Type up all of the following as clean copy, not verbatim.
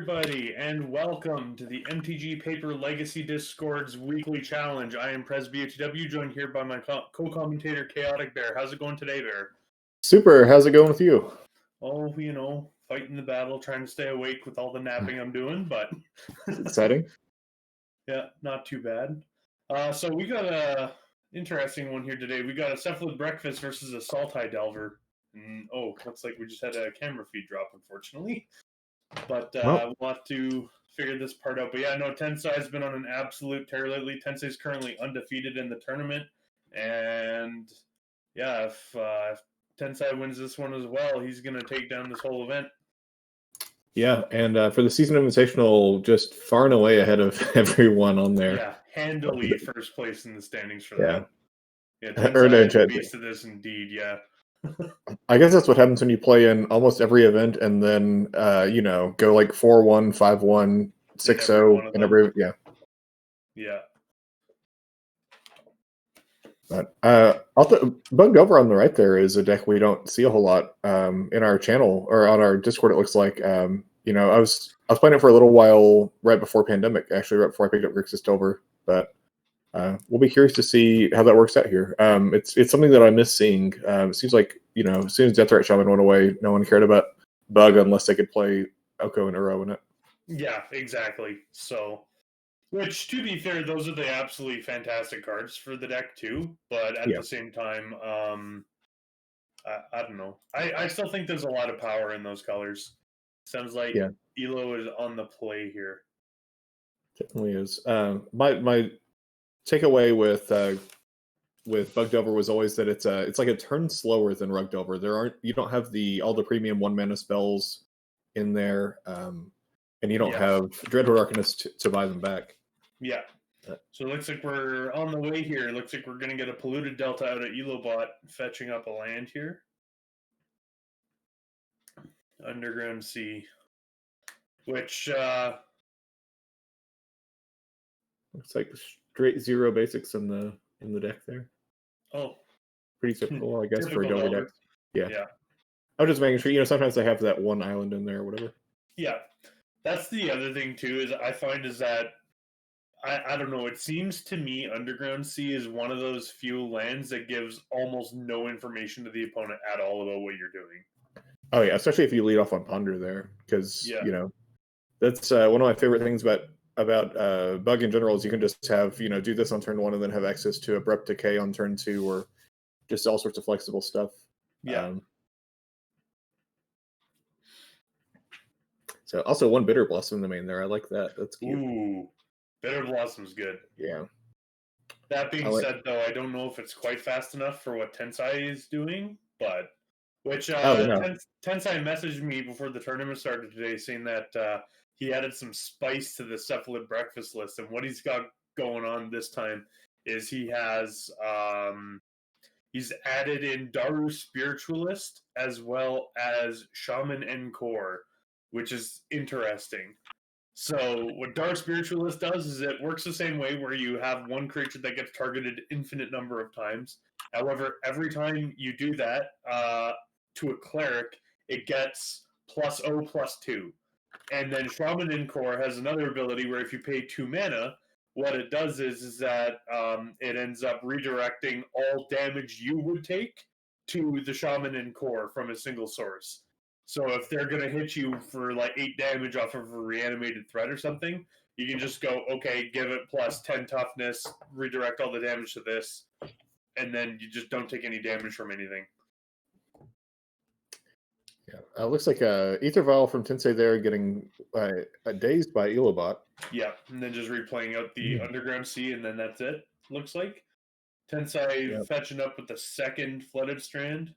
everybody, and welcome to the MTG Paper Legacy Discord's weekly challenge. I am PresBHW, joined here by my co-commentator, Chaotic Bear. How's it going today, Bear? Super. How's it going with you? Oh, fighting the battle, trying to stay awake with all the napping I'm doing, but... Exciting. Yeah, not too bad. So we got a interesting one here today. We got a Cephalid Breakfast versus a Sultai Delver. Looks like we just had a camera feed drop, unfortunately. But we'll have to figure this part out. But yeah, no, Tensai has been on an absolute tear lately. Tensai is currently undefeated in the tournament. And yeah, if Tensai wins this one as well, he's going to take down this whole event. Yeah, and for the season invitational, just far and away ahead of everyone on there. Yeah, handily first place in the standings for that. Yeah, Tensai is a beast of this indeed, yeah. I guess that's what happens when you play in almost every event and then, go like 4-1, 5-1, 6-0, and every, yeah. Yeah. But Bugged Over on the right there is a deck we don't see a whole lot in our channel or on our Discord. It looks like I was playing it for a little while right before pandemic, actually right before I picked up Grixis Delver. But we'll be curious to see how that works out here. It's something that I miss seeing. It seems like as soon as Death Threat Shaman went away, no one cared about Bug unless they could play Oko and Uro in it. Yeah, exactly. So. Which, to be fair, those are the absolutely fantastic cards for the deck too. But at the same time, I don't know. I still think there's a lot of power in those colors. Sounds like Elo is on the play here. Definitely is. My takeaway with Bugged Over was always that it's like a turn slower than Rugged Over. You don't have all the premium 1-mana spells in there, and you don't have Dreadhorde Arcanist to buy them back. Yeah. So it looks like we're on the way here. It looks like we're going to get a Polluted Delta out of Elobot, fetching up a land here. Underground Sea. Which, looks like straight 0 basics in the deck there. Oh. Pretty typical, I guess, for a Delver deck. Yeah. I'm just making sure, sometimes they have that one island in there or whatever. Yeah. That's the other thing, too, is I find is that I don't know. It seems to me Underground Sea is one of those few lands that gives almost no information to the opponent at all about what you're doing. Oh, yeah, especially if you lead off on Ponder there, because, that's one of my favorite things about Bug in general is you can just have, do this on turn 1 and then have access to Abrupt Decay on turn 2 or just all sorts of flexible stuff. Yeah. So also one Bitter Blossom in the main there. I like that. That's cute. Ooh. Bitter Blossom's good. Yeah. That being said, though, I don't know if it's quite fast enough for what Tensai is doing, but Tensai messaged me before the tournament started today saying that he added some spice to the Cephalid breakfast list, and what he's got going on this time is he has he's added in Daru Spiritualist as well as Shaman Encore, which is interesting. So what Dark Spiritualist does is it works the same way where you have one creature that gets targeted infinite number of times. However, every time you do that to a cleric, it gets +0/+2. And then Shaman Encore has another ability where if you pay 2 mana, what it does is that it ends up redirecting all damage you would take to the Shaman Encore from a single source. So if they're going to hit you for like 8 damage off of a reanimated threat or something, you can just go, okay, give it +10 toughness, redirect all the damage to this, and then you just don't take any damage from anything. Yeah, looks like Ether Vial from Tensei there getting dazed by Elobot. Yeah, and then just replaying out the Underground Sea, and then that's it, looks like. Tensei fetching up with the second Flooded Strand.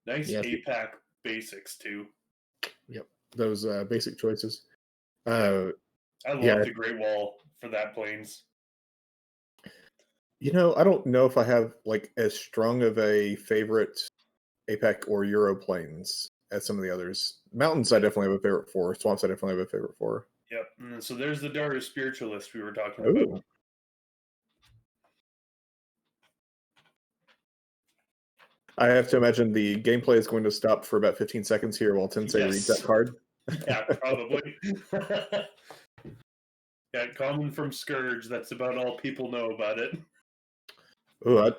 Nice 8-pack basics, too. Yep, those basic choices. I love the Great Wall for that Plains. I don't know if I have like as strong of a favorite APEC or Euro Plains as some of the others. Mountains I definitely have a favorite for. Swamps I definitely have a favorite for. Yep, and so there's the Daru Spiritualist we were talking about. I have to imagine the gameplay is going to stop for about 15 seconds here while Tensei reads that card. Yeah, probably. Yeah, common from Scourge. That's about all people know about it. Oh,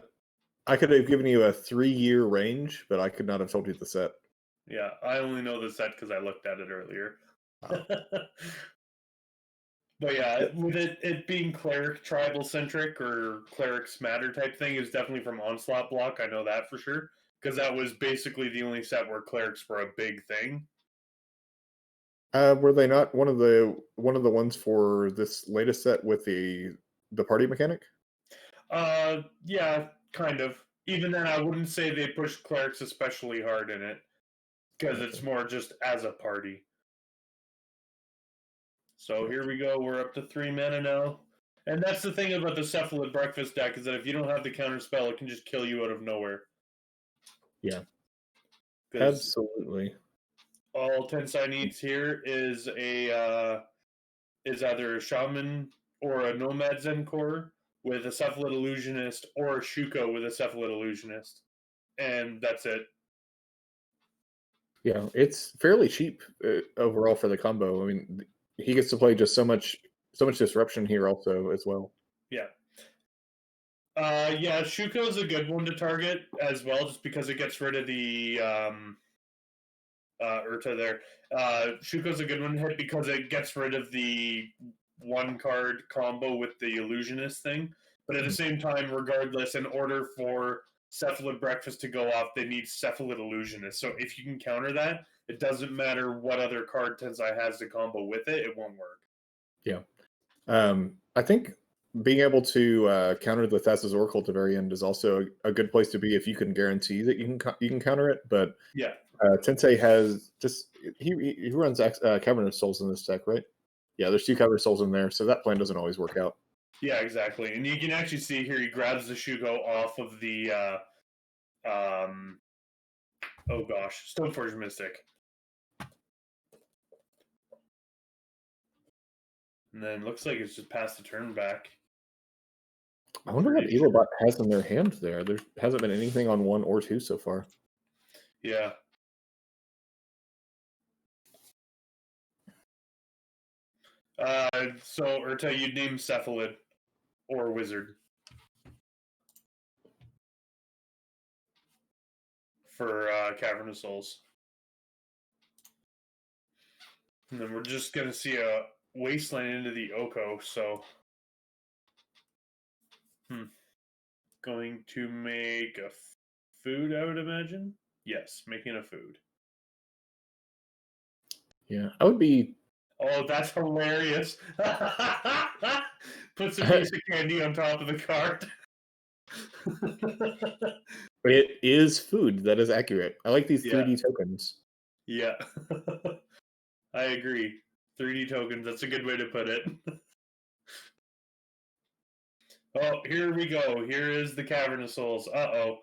I could have given you a 3-year range, but I could not have told you the set. Yeah, I only know the set because I looked at it earlier. Oh. But yeah, with it being cleric tribal centric or clerics matter type thing is definitely from Onslaught block. I know that for sure because that was basically the only set where clerics were a big thing. Were they not one of the ones for this latest set with the party mechanic? Yeah, kind of. Even then, I wouldn't say they push clerics especially hard in it because it's more just as a party. So here we go. We're up to 3 mana now. And that's the thing about the Cephalid Breakfast deck is that if you don't have the counter spell, it can just kill you out of nowhere. Yeah. Absolutely. All Tensai needs here is is either a Shaman or a Nomad Zen Core with a Cephalid Illusionist or a Shuko with a Cephalid Illusionist. And that's it. Yeah, it's fairly cheap overall for the combo. I mean, he gets to play just so much disruption here also as well. Yeah. Yeah, Shuko's a good one to target as well, just because it gets rid of the Urta there. Shuko's a good one to hit because it gets rid of the 1-card combo with the Illusionist thing. But at the same time, regardless, in order for Cephalid Breakfast to go off, they need Cephalid Illusionist. So if you can counter that, it doesn't matter what other card Tensai has to combo with it, it won't work. Yeah. I think being able to counter the Thassa's Oracle at the very end is also a good place to be if you can guarantee that you can counter it. But yeah, Tensei has just he runs Cavern of Souls in this deck, right? Yeah, there's 2 Cavern of Souls in there, so that plan doesn't always work out. Yeah, exactly. And you can actually see here he grabs the Shuko off of the oh gosh, Stoneforge Mystic. And then looks like it's just past the turn back. I wonder what Elobot has in their hand there. There hasn't been anything on 1 or 2 so far. Yeah. So Urta, you'd name Cephalid or Wizard for Cavern of Souls. And then we're just going to see a Wasteland into the Oko, so... Going to make a food, I would imagine? Yes, making a food. Yeah, I would be... Oh, that's hilarious. Put some piece of candy on top of the card. It is food. That is accurate. I like these 3D tokens. Yeah. I agree. 3D tokens, that's a good way to put it. Oh, here we go. Here is the Cavern of Souls. Uh-oh.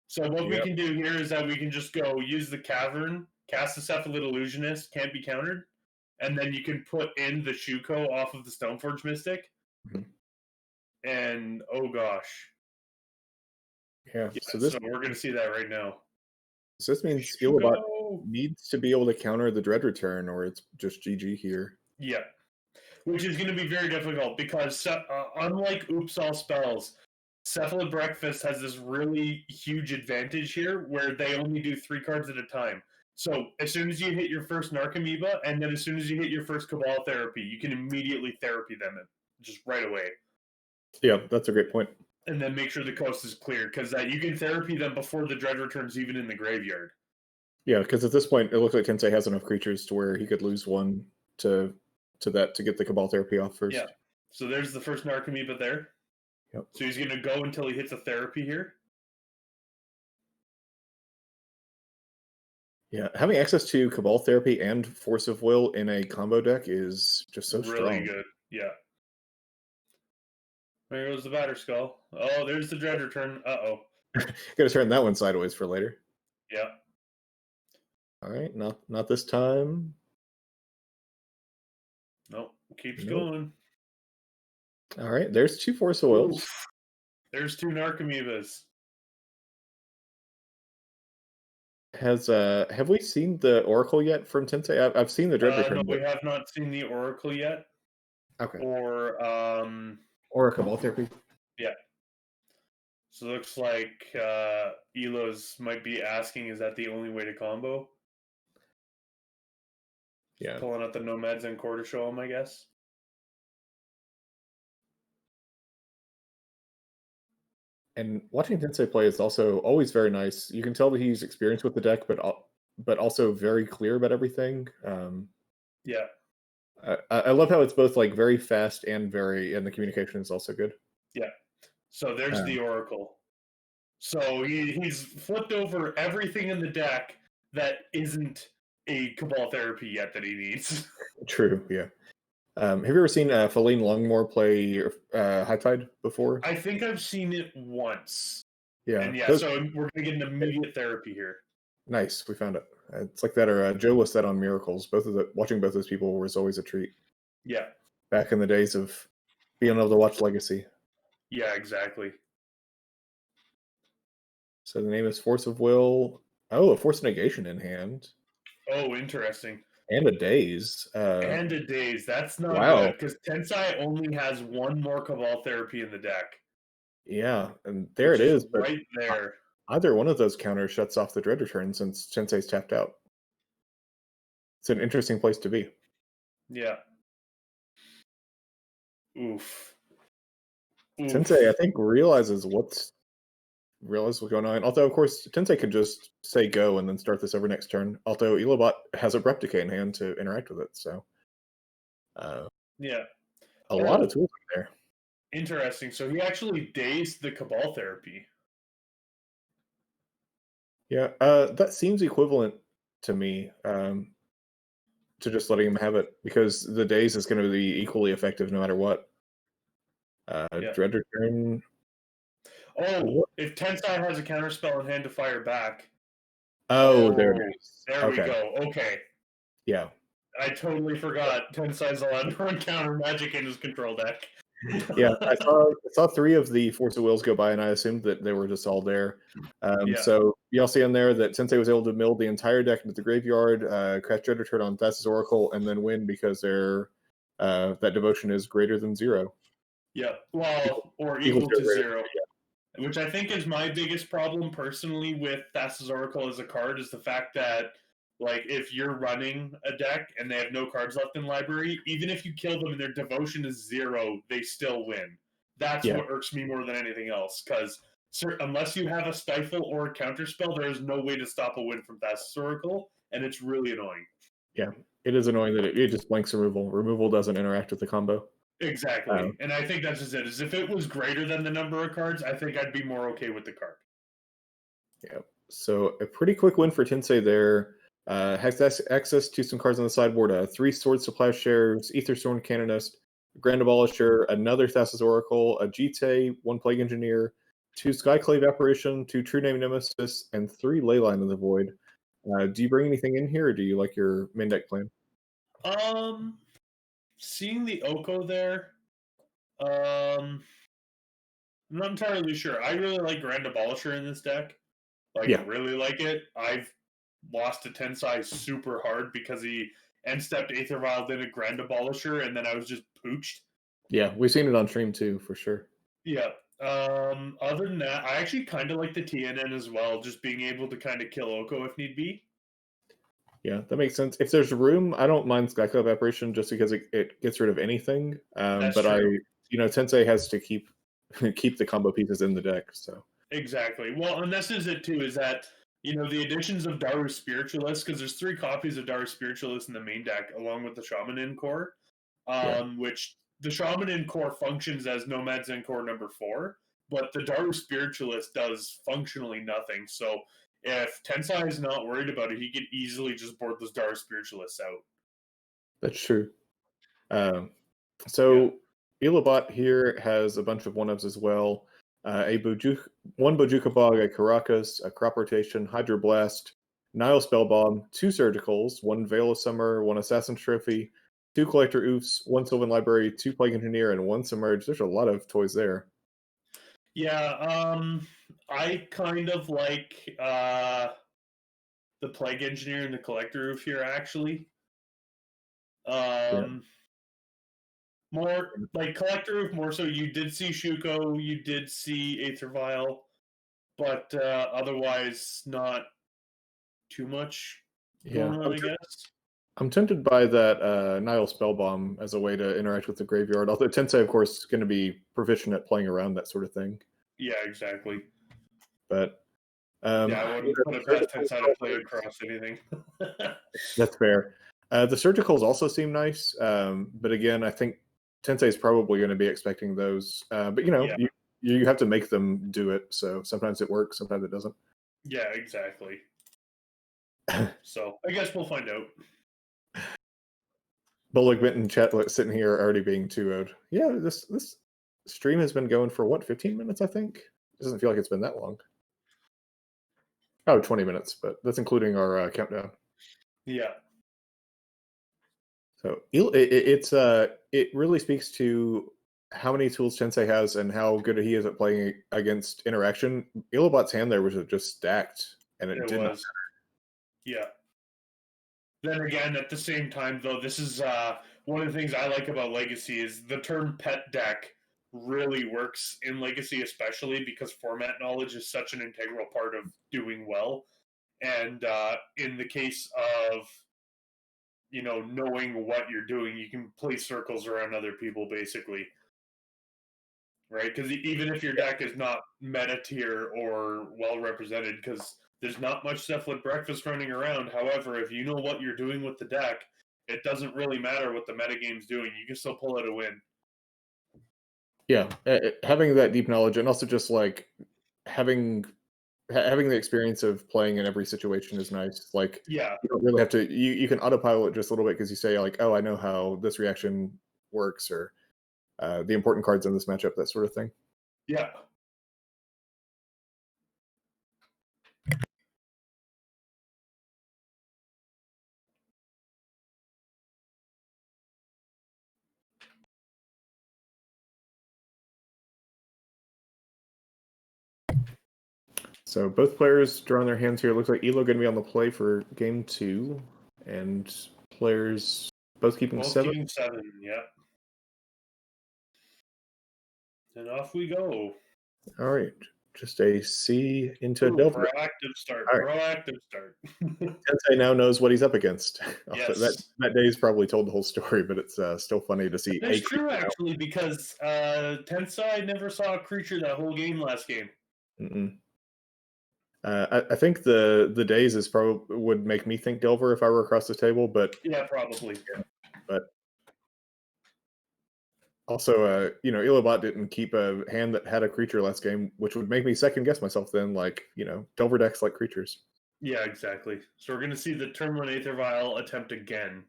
So what we can do here is that we can just go use the Cavern, cast the Cephalid Illusionist, can't be countered, and then you can put in the Shuko off of the Stoneforge Mystic. Mm-hmm. And, oh gosh. Yeah, so we're going to see that right now. So this means Elobot needs to be able to counter the Dread Return, or it's just GG here. Yeah. Which is going to be very difficult, because unlike Oops All Spells, Cephalid Breakfast has this really huge advantage here, where they only do 3 cards at a time. So as soon as you hit your first Narcomoeba, and then as soon as you hit your first Cabal Therapy, you can immediately therapy them just right away. Yeah, that's a great point. And then make sure the coast is clear, because you can therapy them before the Dread Return's even in the graveyard. Yeah, because at this point, it looks like Tensei has enough creatures to where he could lose 1 to that to get the Cabal Therapy off first. Yeah. So there's the first Narcomoeba there. Yep. So he's going to go until he hits a therapy here. Yeah, having access to Cabal Therapy and Force of Will in a combo deck is just so strong. Really good, yeah. There goes the Batterskull. Oh, there's the Dread Return. Uh-oh. Gotta turn that one sideways for later. Yeah. All right, not this time. Nope, keeps going. All right, there's 2 Force of Wills. Oof. There's 2 Narcomoebas. Have we seen the Oracle yet from Tensei? I've seen the Dread Return. No, we have not seen the Oracle yet. Okay. Or a Cabal Therapy. Yeah. So it looks like Elos might be asking, is that the only way to combo? Yeah. Pulling out the Nomads and Core to show him, I guess. And watching Tensei play is also always very nice. You can tell that he's experienced with the deck, but also very clear about everything. Yeah. I love how it's both like very fast and the communication is also good. Yeah. So there's the Oracle. So he's flipped over everything in the deck that isn't a Cabal Therapy yet that he needs. True, yeah. Have you ever seen Feline Longmore play High Tide before? I think I've seen it once. Yeah. And yeah, so we're going to get an immediate therapy here. Nice, we found it. It's like that, or Joe was set on Miracles. Watching both those people was always a treat. Yeah. Back in the days of being able to watch Legacy. Yeah, exactly. So the name is Force of Will. Oh, a Force of Negation in hand. Oh, interesting. And a Daze. And a Daze. That's not good, because Tensai only has one more Cabal Therapy in the deck. Yeah, and there it is. But right there. Either one of those counters shuts off the Dread Return since Tensei's tapped out. It's an interesting place to be. Yeah. Oof. Tensei, I think, realizes what's going on. Although, of course, Tensei could just say go and then start this over next turn. Although Elobot has a Replicate in hand to interact with it, so yeah, a lot of tools in there. Interesting. So he actually dazed the Cabal Therapy. Yeah, that seems equivalent to me to just letting him have it, because the daze is going to be equally effective no matter what. Dread Return. Oh, if Tensai has a counterspell in hand to fire back. Oh, there it is. There we go. Okay. Yeah. I totally forgot Tensai's allowed to run counter magic in his control deck. Yeah, I saw 3 of the Force of Wills go by, and I assumed that they were just all there. So you'll see in there that Tensei was able to mill the entire deck into the graveyard, cast Dread Return on Thassa's Oracle, and then win because that devotion is greater than 0. Yeah, well, or equal to 0. Yeah. Which I think is my biggest problem personally with Thassa's Oracle as a card, is the fact that, like, if you're running a deck and they have no cards left in library, even if you kill them and their devotion is 0, they still win. That's what irks me more than anything else, because unless you have a stifle or a counterspell, there is no way to stop a win from Thassa's Oracle, and it's really annoying. Yeah, it is annoying that it just blanks removal. Removal doesn't interact with the combo. Exactly, and I think that's just it. Is if it was greater than the number of cards, I think I'd be more okay with the card. Yeah, so a pretty quick win for Tensei there. Has access to some cards on the sideboard: 3 Sword Supply Shares, Aethersworn Canonist, Grand Abolisher, another Thassa's Oracle, a Jite, 1 Plague Engineer, 2 Skyclave Apparition, 2 True Name Nemesis, and 3 Leyline of the Void. Do you bring anything in here, or do you like your main deck plan? Seeing the Oko there, I'm not entirely sure. I really like Grand Abolisher in this deck. Really like it. I've lost to Tensai super hard because he end-stepped Aether Vial, then a Grand Abolisher, and then I was just pooched. Yeah, we've seen it on stream too, for sure. Yeah. Other than that, I actually kind of like the TNN as well, just being able to kind of kill Oko if need be. Yeah, that makes sense. If there's room, I don't mind Skyclave Apparition just because it gets rid of anything. But true. Tensei has to keep the combo pieces in the deck. So exactly. Well, and this is it too. Is that the additions of Daru Spiritualist, because there's 3 copies of Daru Spiritualist in the main deck, along with the Shamanin Core, which the Shamanin Core functions as Nomad's Core number 4, but the Daru Spiritualist does functionally nothing. So if Tensai is not worried about it, he could easily just board those Daru Spiritualists out. That's true. Elobot here has a bunch of 1-ups as well. One Bojuka Bog, a Caracas, a Crop Rotation, Hydroblast, Nile Spellbomb, 2 Surgicals, 1 Veil of Summer, 1 Assassin Trophy, 2 Collector Oofs, 1 Sylvan Library, 2 Plague Engineer, and 1 Submerge. There's a lot of toys there. Yeah, I kind of like the Plague Engineer and the Collector Roof here, actually. More like Collector Roof, more so. You did see Shuko, you did see Aether Vial, but otherwise not too much going on, I guess. I'm tempted by that Nile Spellbomb as a way to interact with the graveyard, although Tensei, of course, is going to be proficient at playing around that sort of thing. Yeah, exactly. But I wouldn't put it past Tensei to play across anything. That's fair. The Surgicals also seem nice, but again, I think Tensei is probably going to be expecting those. But you have to make them do it, so sometimes it works, sometimes it doesn't. Yeah, exactly. So I guess we'll find out. Bullock Benton chat sitting here already being 2-0'd. Yeah, this stream has been going for what, 15 minutes, I think? It doesn't feel like it's been that long. Oh, 20 minutes, but that's including our countdown. Yeah. So it really speaks to how many tools Tensei has and how good he is at playing against interaction. Ilobot's hand there was just stacked, and it did not matter. Yeah. Then again, at the same time, though, this is one of the things I like about Legacy is the term pet deck really works in Legacy, especially because format knowledge is such an integral part of doing well. And in the case of, knowing what you're doing, you can play circles around other people, basically. Right? Because even if your deck is not meta tier or well represented, because there's not much Cephalid breakfast running around. However, if you know what you're doing with the deck, it doesn't really matter what the metagame's doing. You can still pull out a win. Yeah, having that deep knowledge, and also just like having the experience of playing in every situation is nice. Like, yeah, you don't really have to. You can autopilot just a little bit because you say like, oh, I know how this reaction works, or the important cards in this matchup, that sort of thing. Yeah. So both players drawing their hands here. Looks like Elo going to be on the play for game 2, and players both keeping 7. Keeping 7, yeah. And off we go. All right, just a C into Delver. Proactive start. Right. Proactive start. Tensei now knows what he's up against. Yes. That day's probably told the whole story, but it's still funny to see. It's true, actually, because Tensei never saw a creature that whole game last game. I think the days is probably would make me think Delver if I were across the table, but yeah, probably. Yeah. But also, Ilobot didn't keep a hand that had a creature last game, which would make me second guess myself. Then, Delver decks like creatures. Yeah, exactly. So we're going to see the turn 1 Aether Vial attempt again.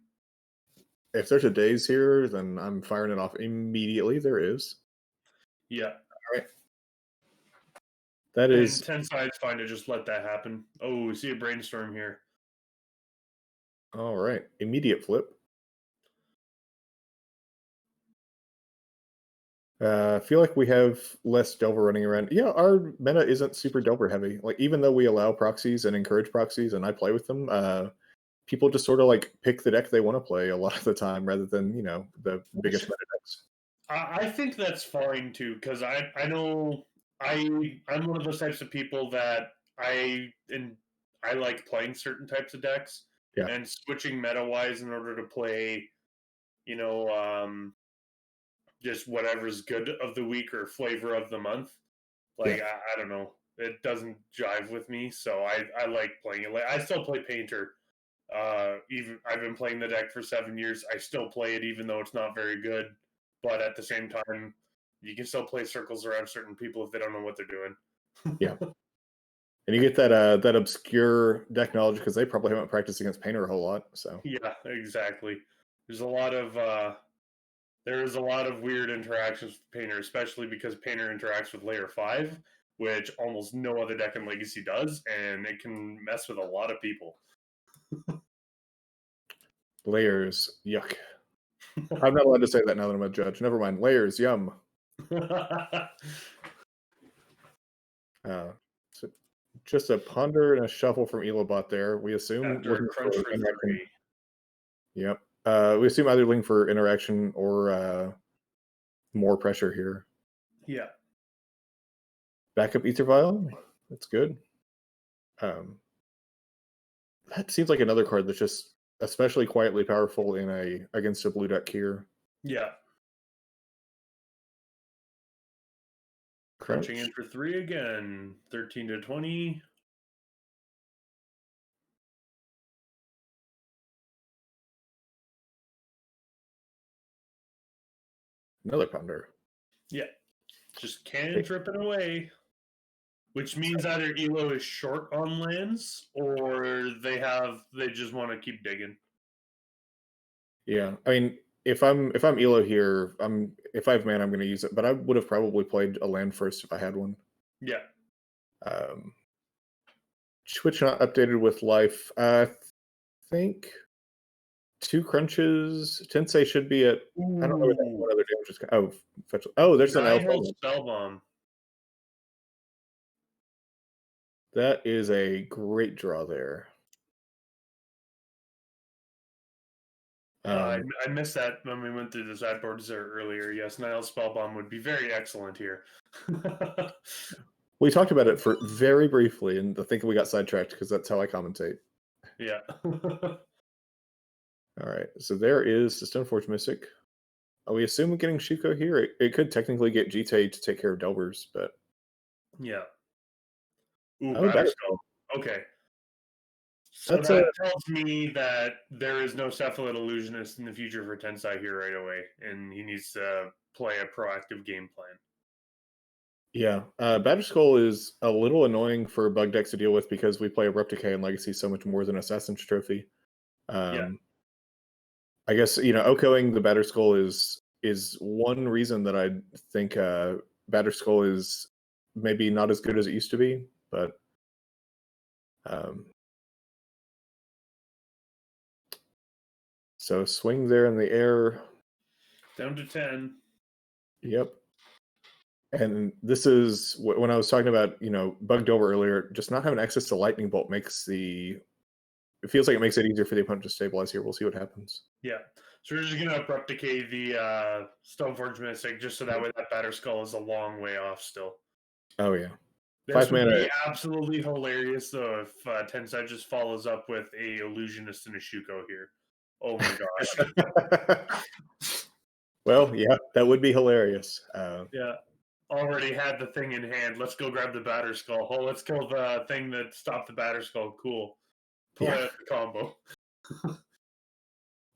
If there's a days here, then I'm firing it off immediately. There is. Yeah. All right. That is 10 sides fine to just let that happen. Oh, we see a brainstorm here. All right. Immediate flip. I feel like we have less Delver running around. Yeah, our meta isn't super Delver heavy. Like, even though we allow proxies and encourage proxies and I play with them, people just sort of like pick the deck they want to play a lot of the time rather than, the biggest meta decks. I think that's fine too, because I know I'm one of those types of people that I like playing certain types of decks and switching meta wise in order to play, just whatever's good of the week or flavor of the month. Like, I don't know, it doesn't jive with me, so I like playing it. Like, I still play Painter. Even I've been playing the deck for 7 years. I still play it even though it's not very good. But at the same time, you can still play circles around certain people if they don't know what they're doing. Yeah. And you get that obscure deck knowledge because they probably haven't practiced against Painter a whole lot. So yeah, exactly. There's a lot of weird interactions with Painter, especially because Painter interacts with layer 5, which almost no other deck in Legacy does, and it can mess with a lot of people. Layers, yuck. I'm not allowed to say that now that I'm a judge. Never mind. Layers, yum. So Just a ponder and a shuffle from Elobot there. We assume After a crunch for interaction. 3. Yep. We assume either looking for interaction or more pressure here. Yeah. Backup Ether Vial. That's good. That seems like another card that's just especially quietly powerful against a blue deck here. Yeah. Crunching in for 3 again. 13 to 20. Another ponder. Yeah. Just cantripping away. Which means either Elo is short on lands or they just want to keep digging. Yeah. I mean, if I'm Elo here, if I have mana, I'm going to use it. But I would have probably played a land first if I had one. Yeah. Twitch not updated with life. I think 2 crunches. Tensei should be at. I don't know what other damage is. Oh, fetch. Oh, there's an alpha. Spellbomb. That is a great draw there. I missed that when we went through the sideboards there earlier. Yes, Nile Spellbomb would be very excellent here. We talked about it for very briefly, and I think we got sidetracked because that's how I commentate. Yeah. All right, so there is the Stoneforge Mystic. We assume we're getting Shuko here. It could technically get Jite to take care of Delvers, but yeah. Ooh, Batterskull. Okay. So that tells me that there is no Cephalid Illusionist in the future for Tensai here right away, and he needs to play a proactive game plan. Yeah, Batterskull is a little annoying for bug decks to deal with because we play Abrupt Decay and Legacy so much more than Assassin's Trophy. Yeah. I guess, Okoing the Batterskull is one reason that I think Batterskull is maybe not as good as it used to be, but so swing there in the air. Down to 10. Yep. And this is when I was talking about, bugged over earlier, just not having access to Lightning Bolt it feels like it makes it easier for the opponent to stabilize here. We'll see what happens. Yeah. So we're just going to Abrupt Decay the Stoneforge Mystic just so that way that Batterskull is a long way off still. Oh, yeah. This would be absolutely hilarious, though, if Tensai just follows up with a Illusionist and a Shuko here. Oh, my gosh. Well, yeah, that would be hilarious. Yeah. Already had the thing in hand. Let's go grab the Batterskull. Oh, let's kill the thing that stopped the Batterskull. Cool. Pull out the combo.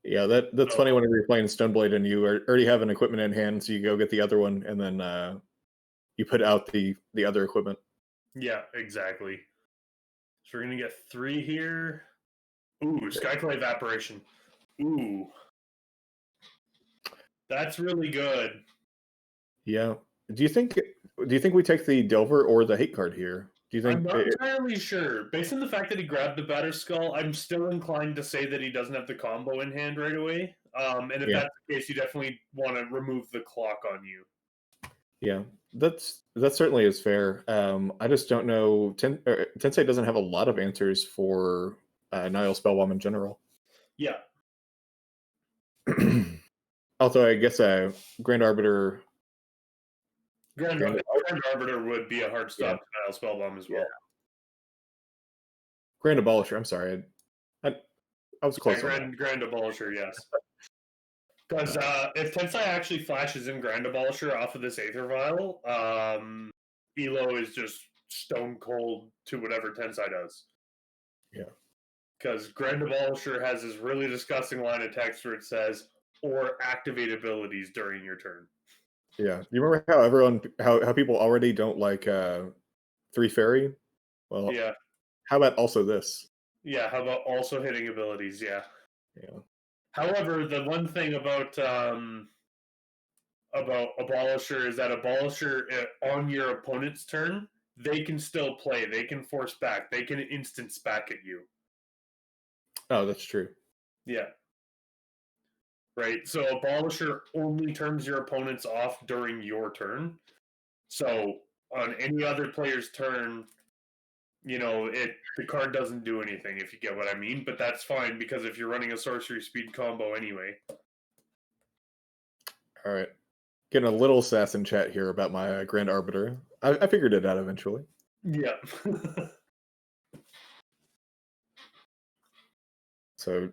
Yeah, that's funny whenever you're playing Stoneblade and you already have an equipment in hand, so you go get the other one, and then you put out the other equipment. Yeah, exactly. So we're going to get 3 here. Ooh, Skyclave Apparition. Ooh. That's really good. Yeah. Do you think we take the Delver or the Hate card here? Do you think? I'm not entirely sure. Based on the fact that he grabbed the Batterskull, I'm still inclined to say that he doesn't have the combo in hand right away. And if that's the case, you definitely want to remove the clock on you. Yeah, that certainly is fair. I just don't know. Tensei doesn't have a lot of answers for Nile Spellbomb in general. Yeah. Although I guess Grand Arbiter. Grand Arbiter would be a hard stop to Nile Spellbomb as well. Yeah. Grand Abolisher, I'm sorry. I was close. Grand Abolisher, yes. Because if Tensai actually flashes in Grand Abolisher off of this Aether Vial, Elo is just stone cold to whatever Tensai does. Yeah. Because Grand Abolisher has this really disgusting line of text where it says, or activate abilities during your turn. Yeah. You remember how people already don't like 3 Fairy? Well, yeah. How about also this? Yeah, how about also hitting abilities? Yeah. Yeah. However, the one thing about Abolisher is that Abolisher on your opponent's turn, they can still play. They can force back. They can instance back at you. Oh, that's true. Yeah. Right. So Abolisher only turns your opponents off during your turn. So on any other player's turn, the card doesn't do anything, if you get what I mean. But that's fine, because if you're running a sorcery speed combo anyway. All right. Getting a little sass in chat here about my Grand Arbiter. I figured it out eventually. Yeah. So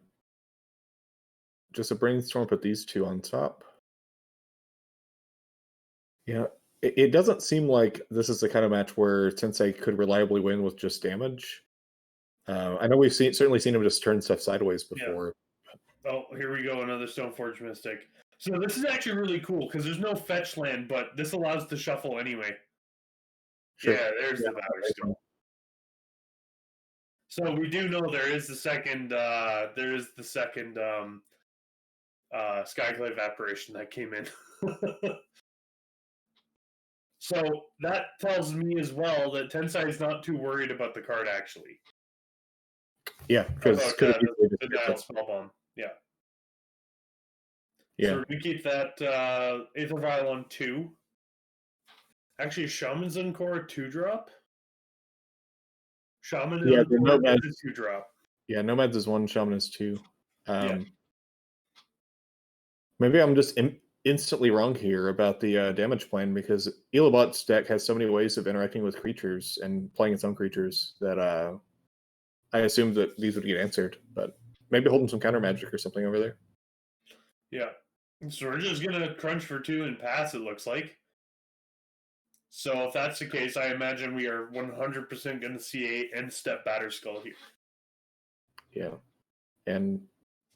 just a brainstorm, put these two on top. Yeah, it doesn't seem like this is the kind of match where Tensei could reliably win with just damage. I know we've certainly seen him just turn stuff sideways before. Yeah. Oh, here we go, another Stoneforge Mystic. So this is actually really cool, because there's no fetch land, but this allows the shuffle anyway. Sure. Yeah, there's the Batterstone. So we do know there is the second Skyclave Apparition that came in. So that tells me as well that Tensai is not too worried about the card, actually. Yeah, because the Nile Spellbomb. Yeah. Yeah. So we keep that Aether Vial on 2. Actually, Shaman's Encore 2-drop. Shaman is a 2-drop. Yeah, Nomads is 1, Shaman is 2. Maybe I'm just instantly wrong here about the damage plan, because Elobot's deck has so many ways of interacting with creatures and playing its own creatures that I assumed that these would get answered, but maybe holding some counter magic or something over there. Yeah. So we're just going to crunch for 2 and pass, it looks like. So if that's the case, I imagine we are 100% going to see a end-step Batterskull here. Yeah. And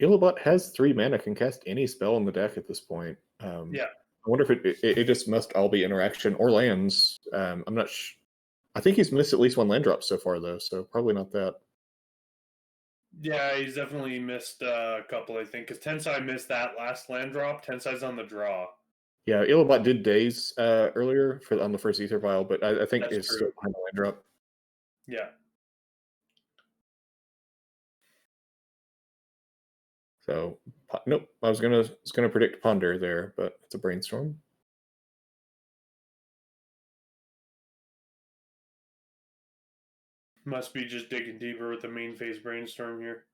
Elobot has 3 mana, can cast any spell in the deck at this point. Yeah. I wonder if it just must all be interaction or lands. I'm not sure. I think he's missed at least 1 land drop so far, though, so probably not that. Yeah, he's definitely missed a couple, I think, because Tensai missed that last land drop. Tensai's on the draw. Yeah, Elobot did Daze earlier on the first Aether Vial, but I think it's still behind the land drop. Yeah. So, nope, I was gonna predict Ponder there, but it's a Brainstorm. Must be just digging deeper with the main phase Brainstorm here.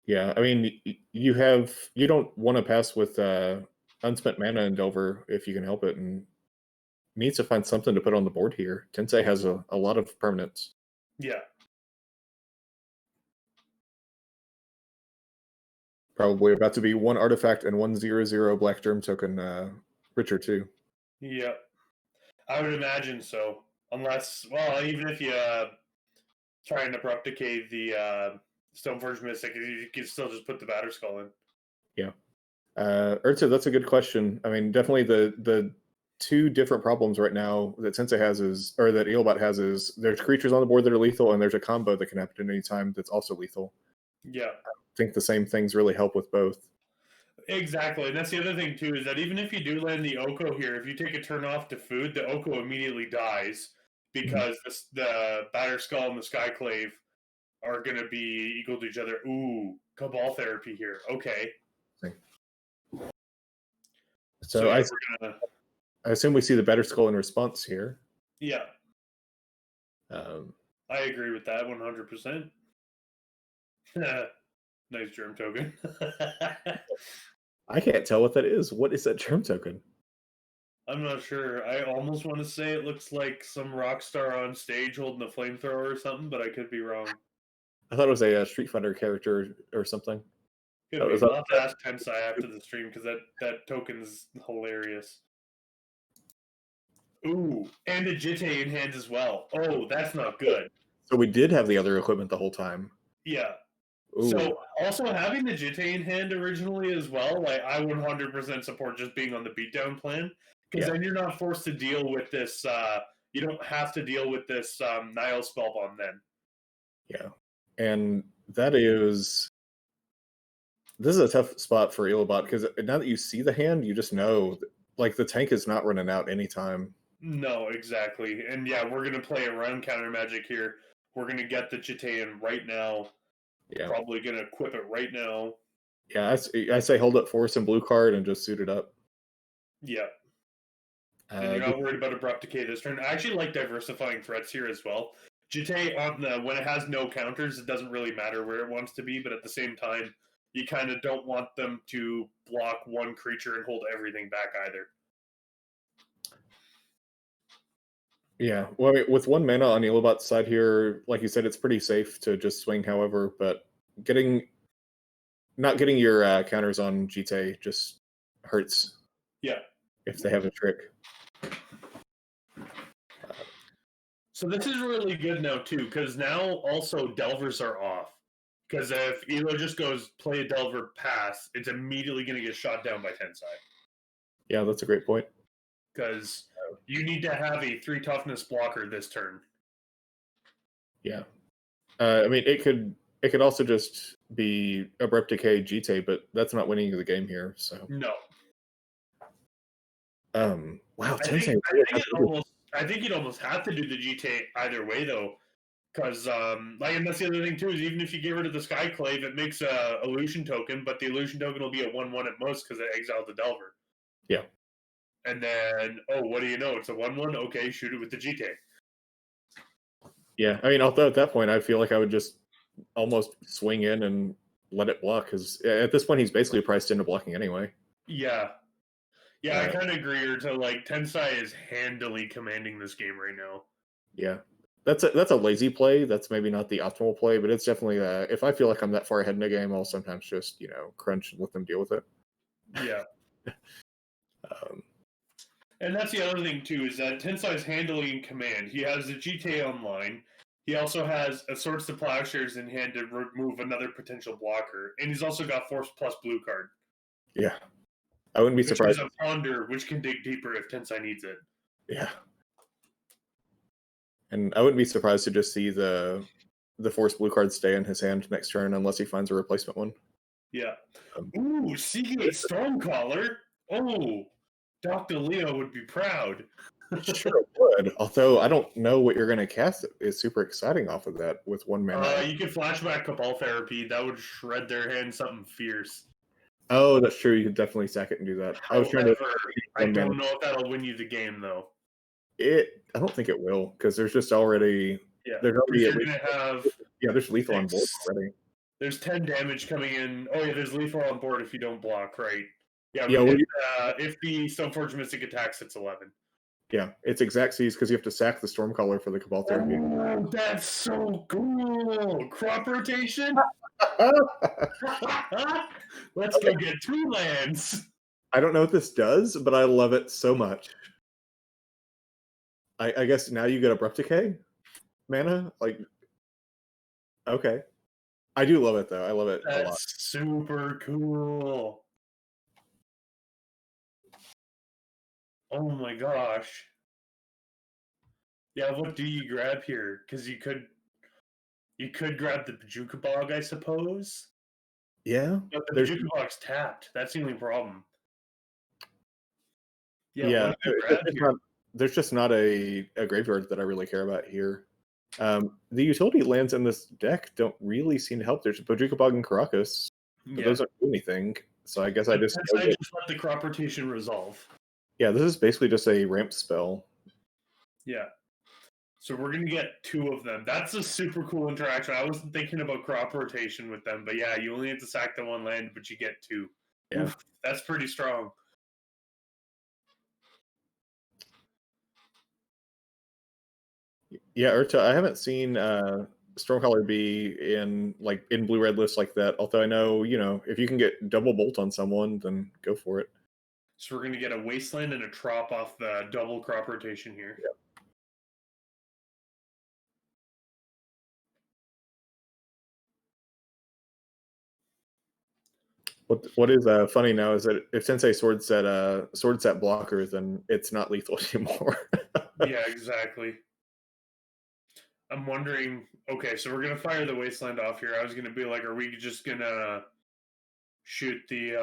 Yeah, I mean, you don't want to pass with unspent mana and Delver if you can help it, and needs to find something to put on the board here. Tensei has a lot of permanents. Yeah. Probably about to be 1 artifact and 1 0/0 Black Germ token richer too. Yeah. I would imagine so. Unless, well, even if you try and abrupt decay the Stoneforge Mystic, you can still just put the Batterskull in. Yeah. Urza, that's a good question. I mean, definitely the 2 different problems right now that Tensei has that Elobot has is there's creatures on the board that are lethal, and there's a combo that can happen at any time that's also lethal. Yeah. I think the same things really help with both. Exactly, and that's the other thing too, is that even if you do land the Oko here, if you take a turn off to food, the Oko immediately dies, because the Batterskull and the Skyclave are going to be equal to each other. Ooh, Cabal Therapy here. Okay. So I assume we see the Batterskull in response here. Yeah. I agree with that 100%. Nice germ token. I can't tell what that is. What is that germ token? I'm not sure. I almost want to say it looks like some rock star on stage holding a flamethrower or something, but I could be wrong. I thought it was a Street Fighter character or something. I'll have to ask Tensai after the stream, because that token's hilarious. Ooh, and a Jitte in hand as well. Oh, that's not good. So we did have the other equipment the whole time. Yeah. Ooh. So also having the Jitte in hand originally as well, like, I 100% support just being on the beatdown plan, because then you're not forced to deal with this. You don't have to deal with this Nile Spellbomb then. Yeah, and this is a tough spot for Elobot, because now that you see the hand, you just know, like, the tank is not running out anytime. No, exactly. And yeah, we're going to play around counter magic here. We're going to get the Jitte in right now. Yeah. Probably going to equip it right now. Yeah, I say hold up force and blue card and just suit it up. Yeah. And you're not worried about abrupt decay this turn. I actually like diversifying threats here as well, Jite on when it has no counters, it doesn't really matter where it wants to be, but at the same time, you kind of don't want them to block one creature and hold everything back either. Yeah, well, with 1 mana on Ilobot's side here, like you said, it's pretty safe to just swing however, but not getting your counters on Jite just hurts. Yeah. If they have a trick. So this is really good now too, because now also Delvers are off. Because if Elo just goes play a Delver pass, it's immediately going to get shot down by Tensai. Yeah, that's a great point. Because you need to have a 3 toughness blocker this turn. Yeah, I mean it could also just be Abrupt Decay Jite, but that's not winning the game here. So no. Wow, Tensai. I think you'd almost have to do the Jite either way though. Because, and that's the other thing too, is even if you get rid of the Skyclave, it makes a illusion token, but the illusion token will be a 1/1 at most because it exiled the Delver. Yeah. And then, what do you know? It's a 1/1. Okay, shoot it with the Jite. Yeah, I mean, although at that point, I feel like I would just almost swing in and let it block because at this point, he's basically priced into blocking anyway. Yeah. Yeah, I kind of agree. Or to Tensai is handily commanding this game right now. Yeah. That's a lazy play. That's maybe not the optimal play, but it's definitely if I feel like I'm that far ahead in the game, I'll sometimes just crunch and let them deal with it. Yeah. And that's the other thing too, is that Tensai's handily in command. He has the GTA online. He also has a Swords to Plowshares in hand to remove another potential blocker, and he's also got Force plus blue card. Yeah, I wouldn't be surprised. Which is a Ponder, which can dig deeper if Tensai needs it. Yeah. And I wouldn't be surprised to just see the Force blue card stay in his hand next turn unless he finds a replacement one. Yeah. Ooh, Seagate Stormcaller. Oh, Dr. Leo would be proud. Sure would. Although I don't know what you're going to cast is super exciting off of that with 1 mana. You could flashback Cabal Therapy. That would shred their hand something fierce. Oh, that's true. You could definitely sack it and do that. However, I don't know if that'll win you the game, though. I don't think it will, because there's just already... Yeah, there's already you're going to have... Yeah, there's lethal on board already. There's 10 damage coming in. Oh, yeah, there's lethal on board if you don't block, right? Yeah, if the Stoneforge Mystic attacks, it's 11. Yeah, it's exact C's because you have to sack the Stormcaller for the Cabal Therapy. Oh, that's so cool! Crop rotation? Let's go get 2 lands! I don't know what this does, but I love it so much. I guess now you get Abrupt Decay mana? Okay. I do love it, though. I love it a lot. That's super cool. Oh my gosh. Yeah, what do you grab here? Because you could grab the Bajuka Bog, I suppose. Yeah. But the Bajuka Bog's tapped. That's the only problem. Yeah. There's just not a graveyard that I really care about here. The utility lands in this deck don't really seem to help. There's Bajuka Bog and Caracas, but those don't do anything. So I guess I just let the crop rotation resolve. Yeah, this is basically just a ramp spell. Yeah. So we're going to get 2 of them. That's a super cool interaction. I wasn't thinking about crop rotation with them, but yeah, you only have to sack the 1 land, but you get 2. Yeah. Oof, that's pretty strong. Yeah, Urta, I haven't seen Stormcaller be in blue-red lists like that. Although I know, if you can get double bolt on someone, then go for it. So we're going to get a Wasteland and a Trop off the double crop rotation here. Yeah. What is funny now is that if Sensei sword set blocker, then it's not lethal anymore. Yeah, exactly. I'm wondering, okay, so we're going to fire the Wasteland off here. I was going to be like, are we just going to shoot the,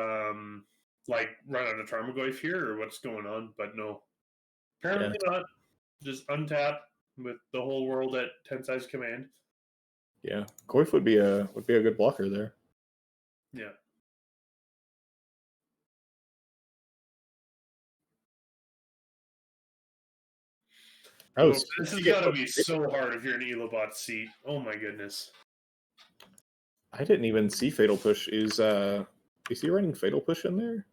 run out of Tarmogoyf here, or what's going on? But no. Apparently not. Just untap with the whole world at Tensai's command. Yeah, Goyf would be a good blocker there. Yeah. Oh, this has got to be so hard if you're an Elobot seat. Oh my goodness. I didn't even see Fatal Push. Is he running Fatal Push in there?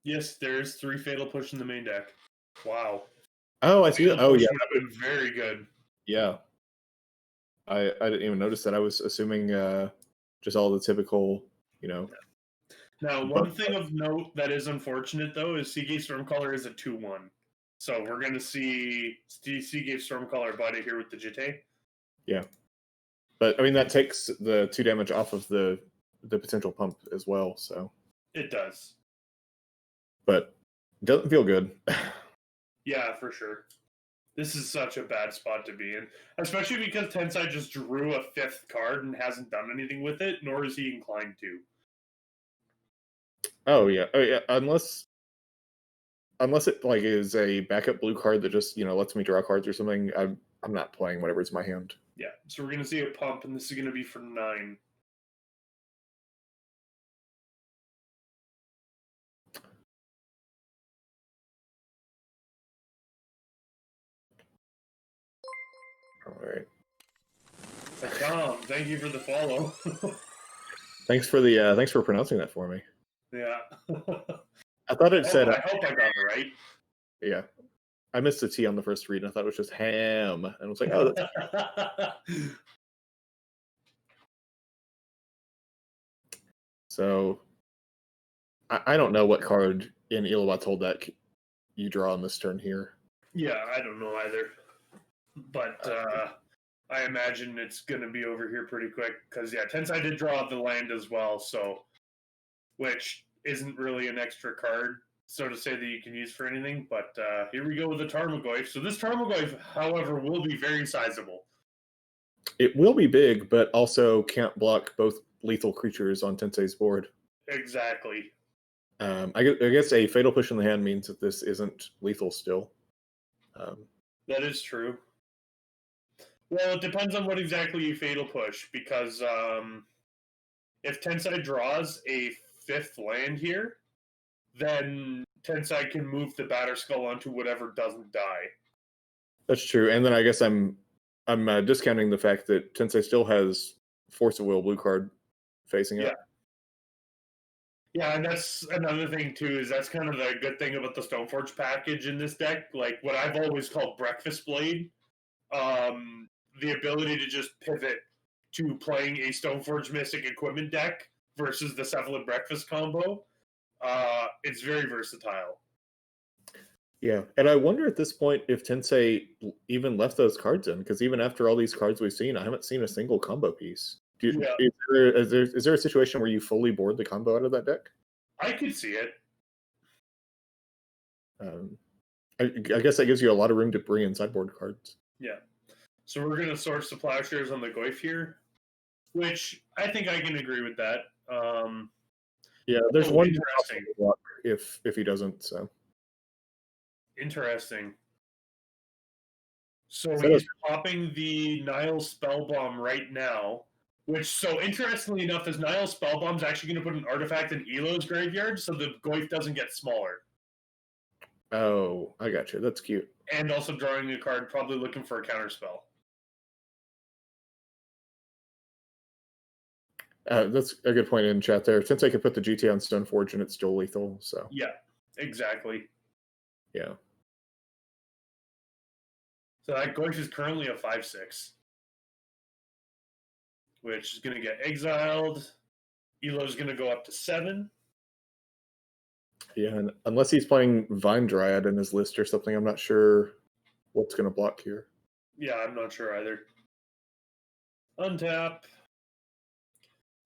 Yes, there's 3 Fatal Push in the main deck. Wow. Oh, I see that. Oh, yeah. That would have been very good. Yeah. I didn't even notice that. I was assuming just all the typical, Now, one thing of note that is unfortunate, though, is Seagate Stormcaller is a 2-1. So we're going to see Seagate Stormcaller body here with the Jite. Yeah. But, I mean, that takes the 2 damage off of the potential pump as well, so. It does. But it doesn't feel good. Yeah, for sure. This is such a bad spot to be in, especially because Tensai just drew a 5th card and hasn't done anything with it, nor is he inclined to. Oh yeah. Unless it like is a backup blue card that just lets me draw cards or something, I'm not playing whatever's in my hand. Yeah. So we're gonna see a pump, and this is gonna be for 9. All right. Tom, thank you for the follow. Thanks for pronouncing that for me. Yeah. I thought it said. I hope I got it right. Yeah, I missed the T on the first read, and I thought it was just ham, and I was like, oh. So, I don't know what card in Elobot's whole deck you draw on this turn here. Yeah, I don't know either, but I imagine it's going to be over here pretty quick because Tensai did draw the land as well, so which isn't really an extra card, so to say, that you can use for anything. But here we go with the Tarmogoyf. So this Tarmogoyf, however, will be very sizable. It will be big, but also can't block both lethal creatures on Tensei's board. Exactly. I guess a Fatal Push in the hand means that this isn't lethal still. That is true. Well, it depends on what exactly you Fatal Push, because if Tensai draws a 5th land here, then Tensai can move the Batterskull onto whatever doesn't die. That's true, and then I guess I'm discounting the fact that Tensai still has Force of Will blue card facing up. Yeah, and that's another thing too, is that's kind of the good thing about the Stoneforge package in this deck, like what I've always called Breakfast Blade. The ability to just pivot to playing a Stoneforge Mystic equipment deck versus the Cephalid Breakfast combo. It's very versatile. Yeah, and I wonder at this point if Tensei even left those cards in, because even after all these cards we've seen, I haven't seen a single combo piece. Is there a situation where you fully board the combo out of that deck? I could see it. I guess that gives you a lot of room to bring in sideboard cards. Yeah. So we're going to source the plowshares on the Goyf here, which I think I can agree with that. Yeah, there's one block if he doesn't. So interesting. So he's popping the Nile Spellbomb right now, which, so interestingly enough, is Nile Spellbomb's actually going to put an artifact in Elo's graveyard, so the Goyf doesn't get smaller. Oh, I got you. That's cute. And also drawing a card, probably looking for a counterspell. That's a good point in chat there. Since I could put the GT on Stoneforge and it's still lethal, so. Yeah, exactly. Yeah. So that Goyf is currently a 5/6, which is going to get exiled. Elo's going to go up to 7. Yeah, and unless he's playing Vine Dryad in his list or something, I'm not sure what's going to block here. Yeah, I'm not sure either. Untap.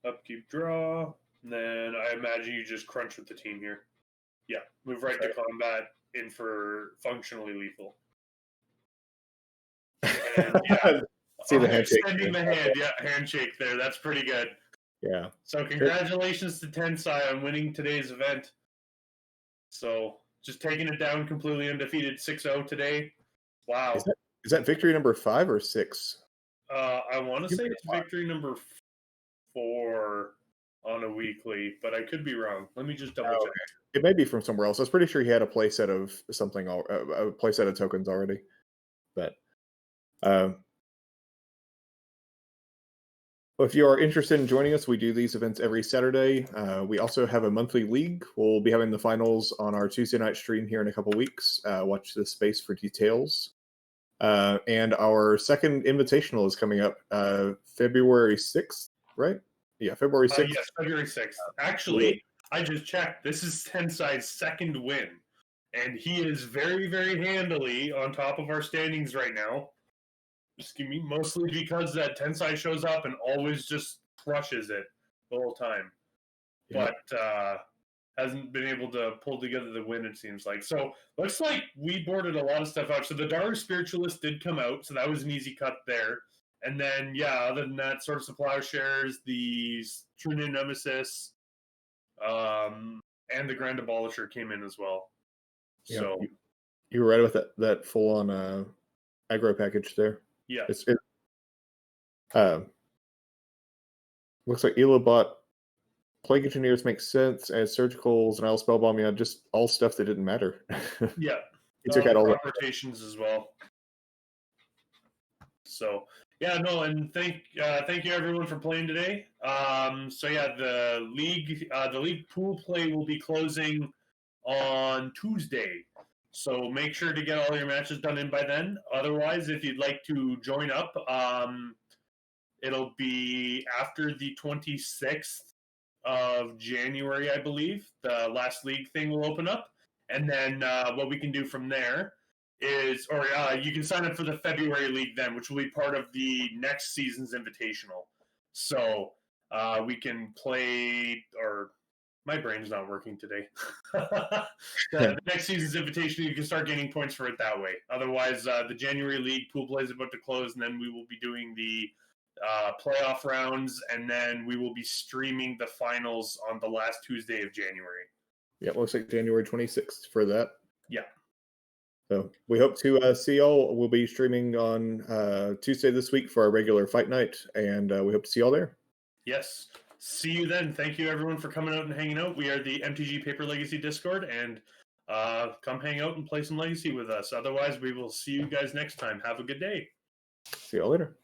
Upkeep, draw. And then I imagine you just crunch with the team here. Yeah, move right to combat in for functionally lethal. And, yeah. See the handshake. Extending the hand. Yeah, handshake there. That's pretty good. Yeah. So congratulations to Tensai on winning today's event. So just taking it down completely undefeated 6-0 today. Wow. Is that victory number 5 or 6? I want to say it's victory number 4 on a weekly, but I could be wrong. Let me just double check. It may be from somewhere else. I was pretty sure he had a playset of something, a playset of tokens already. But if you are interested in joining us, we do these events every Saturday. We also have a monthly league. We'll be having the finals on our Tuesday night stream here in a couple weeks. Watch this space for details. And our second invitational is coming up February 6th, right? Yeah, February 6th. Yes, February 6th. Actually, I just checked. This is Tensai's second win. And he is very, very handily on top of our standings right now. Excuse me, mostly because that Tensai shows up and always just crushes it the whole time. Yeah. But hasn't been able to pull together the win, it seems like. So looks like we boarded a lot of stuff out. So the Daru Spiritualist did come out, so that was an easy cut there. And then, yeah, other than that, Sword of Plowshares, the True New Nemesis, and the Grand Abolisher came in as well. Yeah, so you were right with that full-on aggro package there. Yeah. Looks like Elobot, Plague Engineers makes sense, as Surgicals and Isle Spellbomb, yeah, just all stuff that didn't matter. Yeah. He took out all the rotations as well. So yeah, no, and thank you everyone for playing today. So yeah, the league pool play will be closing on Tuesday. So make sure to get all your matches done in by then. Otherwise, if you'd like to join up, it'll be after the 26th of January, I believe. The last league thing will open up. And then what we can do from there is, or you can sign up for the February league then, which will be part of the next season's invitational. So we can play, or my brain's not working today. the next season's invitation, you can start gaining points for it that way. Otherwise, the January league pool play is about to close, and then we will be doing the playoff rounds, and then we will be streaming the finals on the last Tuesday of January. Yeah, it looks like January 26th for that. Yeah. So we hope to see y'all. We'll be streaming on Tuesday this week for our regular fight night, and we hope to see y'all there. Yes. See you then. Thank you, everyone, for coming out and hanging out. We are the MTG Paper Legacy Discord, and come hang out and play some Legacy with us. Otherwise, we will see you guys next time. Have a good day. See y'all later.